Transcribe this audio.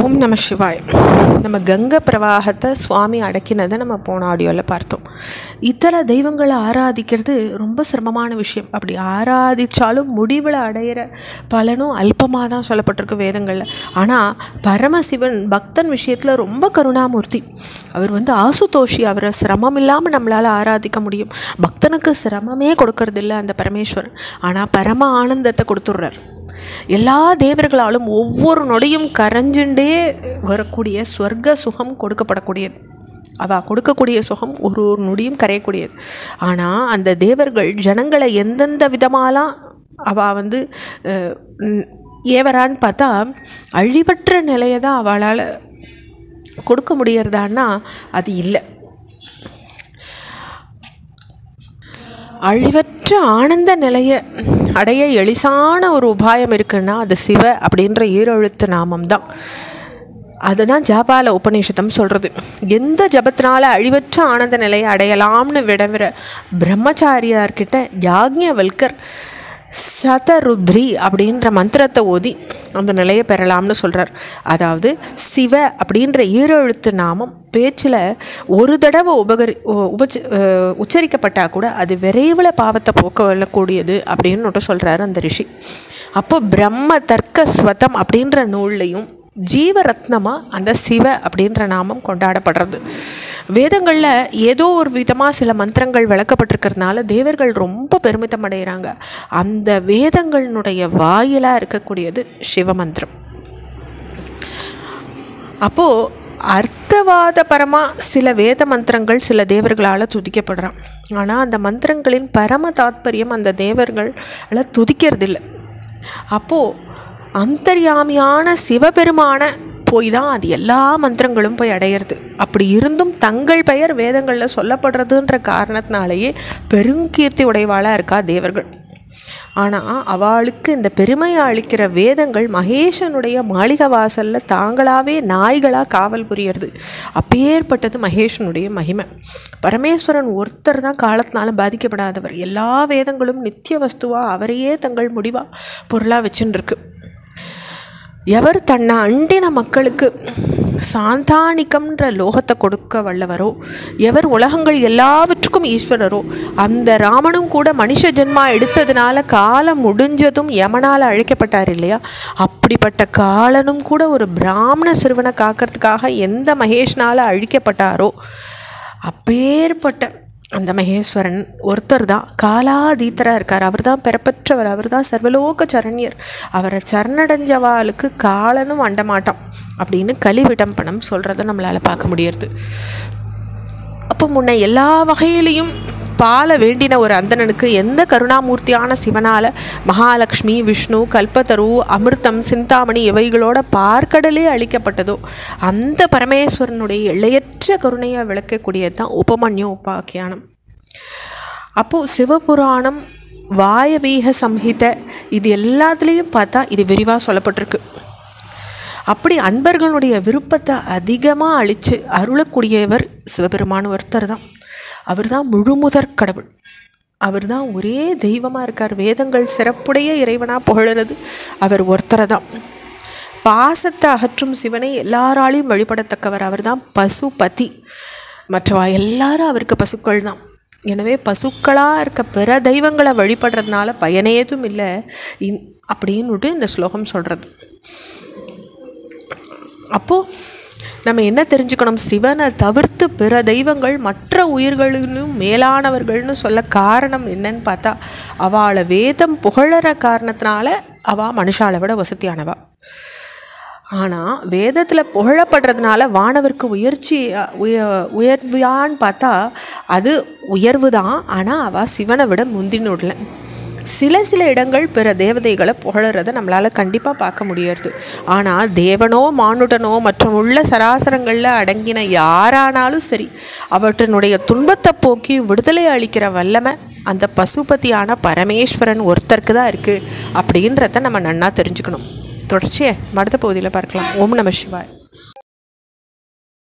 ஓம் நம சிவாய். நம்ம கங்கை பிரவாகத்தை சுவாமி அடக்கினதை நம்ம போன ஆடியோவில் பார்த்தோம். இத்தர தெய்வங்களை ஆராதிக்கிறது ரொம்ப சிரமமான விஷயம். அப்படி ஆராதித்தாலும் முடிவில் அடையிற பலனும் அல்பமாக தான் சொல்லப்பட்டிருக்கு வேதங்களில். ஆனால் பரமசிவன் பக்தன் விஷயத்தில் ரொம்ப கருணாமூர்த்தி. அவர் ஆசுதோஷி. அவரை சிரமம் இல்லாமல் நம்மளால் ஆராதிக்க முடியும். பக்தனுக்கு சிரமமே கொடுக்கறதில்ல அந்த பரமேஸ்வரன். ஆனால் பரம ஆனந்தத்தை கொடுத்துட்றார். எல்லா தேவர்களாலும் ஒவ்வொரு நொடியும் கரைஞ்சுண்டே வரக்கூடிய ஸ்வர்க்க சுகம் கொடுக்கப்படக்கூடியது. அவள் கொடுக்கக்கூடிய சுகம் ஒரு ஒரு நொடியும் கரையக்கூடியது. ஆனால் அந்த தேவர்கள் ஜனங்களை எந்தெந்த விதமாலாம் அவள் ஏவரான்னு பார்த்தா அழிவற்ற நிலையை தான் அவளால் கொடுக்க முடியறதான்னா அது இல்லை. அழிவற்ற ஆனந்த நிலையை அடைய எளிசான ஒரு உபாயம் இருக்குன்னா அது சிவ அப்படின்ற ஈரெழுத்து நாமம்தான். அதுதான் ஜாபால உபநிஷதம் சொல்கிறது. எந்த ஜபத்தினால அழிவற்ற ஆனந்த நிலையை அடையலாம்னு விடவிற பிரம்மச்சாரியார்கிட்ட யாக்ஞவல்கர் சதருத்ரி அப்படின்ற மந்திரத்தை ஓதி அந்த நிலையை பெறலாம்னு சொல்கிறார். அதாவது சிவ அப்படின்ற ஈரெழுத்து நாமம் பேச்சில் ஒரு தடவை உச்சரிக்கப்பட்டால் கூட அது விரைவில் பாவத்தை போக்க வரக்கூடியது அப்படின்னு சொல்கிறாரு அந்த ரிஷி. அப்போ பிரம்ம தர்க்க ஸ்வதம் அப்படின்ற நூல்லையும் ஜீவரத்னமாக அந்த சிவ அப்படின்ற நாமம் கொண்டாடப்படுறது. வேதங்களில் ஏதோ ஒரு விதமாக சில மந்திரங்கள் விளக்கப்பட்டிருக்கிறதுனால தேவர்கள் ரொம்ப பெருமிதம் அடைகிறாங்க. அந்த வேதங்களினுடைய வாயிலாக இருக்கக்கூடியது சிவமந்திரம். அப்போது அர்த்தவாதபரமாக சில வேத மந்திரங்கள் சில தேவர்களால் துதிக்கப்படுறான். ஆனால் அந்த மந்திரங்களின் பரம தாத்பரியம் அந்த தேவர்களால் துதிக்கிறதில்லை. அப்போது அந்தர்யாமியான சிவபெருமான போய் தான் அது எல்லா மந்திரங்களும் போய் அடையிறது. அப்படி இருந்தும் தங்கள் பெயர் வேதங்களில் சொல்லப்படுறதுன்ற காரணத்தினாலேயே பெருங்கீர்த்தி உடையவாளாக இருக்கா தேவர்கள். ஆனால் அவளுக்கு இந்த பெருமையை அளிக்கிற வேதங்கள் மகேஷனுடைய மாளிகை வாசலில் தாங்களாகவே நாய்களாக காவல் புரியறது. அப்பேற்பட்டது மகேஷனுடைய மகிமை. பரமேஸ்வரன் ஒருத்தர் தான் காலத்தினால பாதிக்கப்படாதவர். எல்லா வேதங்களும் நித்திய வஸ்துவாக அவரையே தங்கள் முடிவாக பொருளாக வச்சுருக்கு. எவர் தன்னை அண்டின மக்களுக்கு சாந்தானிக்கம்ன்ற லோகத்தை கொடுக்க வல்லவரோ, எவர் உலகங்கள் எல்லாவற்றுக்கும் ஈஸ்வரரோ, அந்த ராமனும் கூட மனுஷ ஜென்மா எடுத்ததுனால காலம் முடிஞ்சதும் யமனால் அழைக்கப்பட்டார் இல்லையா? அப்படிப்பட்ட காலனும் கூட ஒரு பிராமண சிறுவனை காக்கிறதுக்காக எந்த மகேஷ்னால் அழிக்கப்பட்டாரோ அப்பேற்பட்ட அந்த மகேஸ்வரன் ஒருத்தர் தான் காலாதீத்தராக இருக்கார். அவர் தான் பெறப்பற்றவர். அவர் தான் சர்வலோக சரண்யர். அவரை சரணடைஞ்சவாளுக்கு காலனும் அண்டமாட்டான் அப்படின்னு கலிவிடம்பனம் சொல்கிறத நம்மளால் பார்க்க முடியறது. அப்போ முன்ன எல்லா வகையிலையும் பால வேண்டின ஒரு அந்தணனுக்கு எந்த கருணாமூர்த்தியான சிவனால் மகாலட்சுமி, விஷ்ணு, கல்பத்தரு, அமிர்தம், சிந்தாமணி இவைகளோட பார்க்கடலே அளிக்கப்பட்டதோ அந்த பரமேஸ்வரனுடைய எல்லையற்ற கருணையை விளக்கக்கூடியது தான் உபமன்யு உபாக்கியானம். அப்போது சிவபுராணம், வாயவீக சம்ஹிதை இது எல்லாத்துலேயும் பார்த்தா இது விரிவாக சொல்லப்பட்டிருக்கு. அப்படி அன்பர்களுடைய விருப்பத்தை அதிகமாக அழித்து அருளக்கூடியவர் சிவபெருமான் ஒருத்தர் தான். அவர் தான் முழுமுதற் கடவுள். அவர் தான் ஒரே தெய்வமாக இருக்கார். வேதங்கள் சிறப்புடைய இறைவனாக புகழறது அவர் ஒருத்தரை தான். பாசத்தை அகற்றும் சிவனை எல்லாராலையும் வழிபடத்தக்கவர். அவர் தான் பசுபதி. மற்றவா எல்லாரும் அவருக்கு பசுக்கள் தான். எனவே பசுக்களாக இருக்க பிற தெய்வங்களை வழிபடுறதுனால பயனேதும் இல்லை அப்படின்னுட்டு இந்த ஸ்லோகம் சொல்கிறது. அப்போது நம்ம என்ன தெரிஞ்சுக்கணும்? சிவனை தவிர்த்து பிற தெய்வங்கள் மற்ற உயிர்களும் மேலானவர்கள்னு சொல்ல காரணம் என்னன்னு பார்த்தா அவளை வேதம் புகழற காரணத்தினால அவள் மனுஷாலை விட வசதியானவா. ஆனால் வேதத்தில் புகழப்படுறதுனால வானவருக்கு உயர்வான்னு பார்த்தா அது உயர்வு தான். ஆனால் அவள் சிவனை விட முந்தினுடல. சில இடங்கள் பிற தேவதைகளை புகழறதை நம்மளால் கண்டிப்பாக பார்க்க முடியாது. ஆனால் தேவனோ மானுடனோ மற்றும் உள்ள சராசரங்களில் அடங்கின யாரானாலும் சரி அவற்றினுடைய துன்பத்தை போக்கி விடுதலை அளிக்கிற வல்லமை அந்த பசுபதியான பரமேஸ்வரன் ஒருத்தருக்கு தான் இருக்குது அப்படின்றத நம்ம நன்னா தெரிஞ்சுக்கணும். தொடர்ச்சியை அடுத்த பகுதியில் பார்க்கலாம். ஓம் நம சிவாய்.